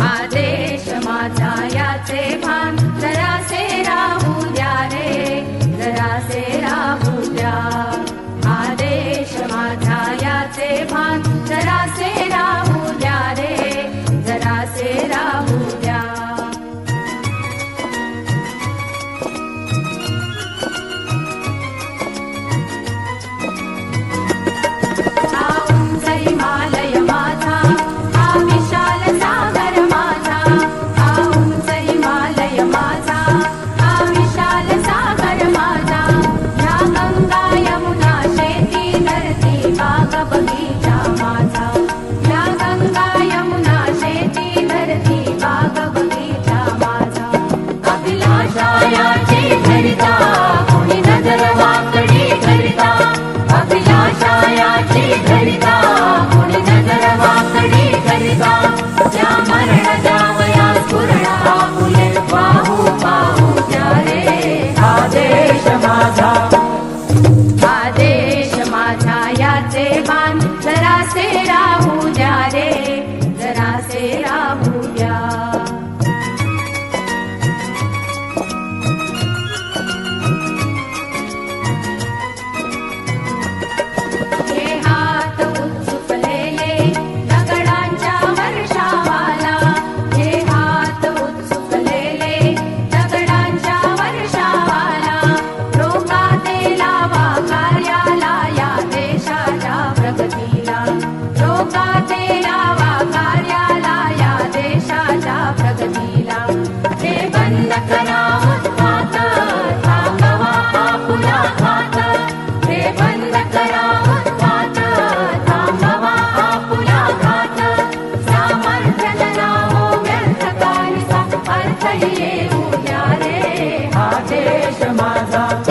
आदेश माझा याचे भान जरासे राहू द्या रे, जरासे राहू द्या. आदेश माझा याचे भान जरासे राहू द्या रे, जरासे राहू द्या. कोणी नजर वाकडी करिता, अभिलाषायाची धरिता, कोणी नजर वाकडी करिता. त्या मरण जावया स्फुरण आपुले पाहू पाहू द्या रे. आदेश माझा, आदेश माझा याचे भान जरासे राहू द्या रे, जरासे राहू द्या. आदेश माझा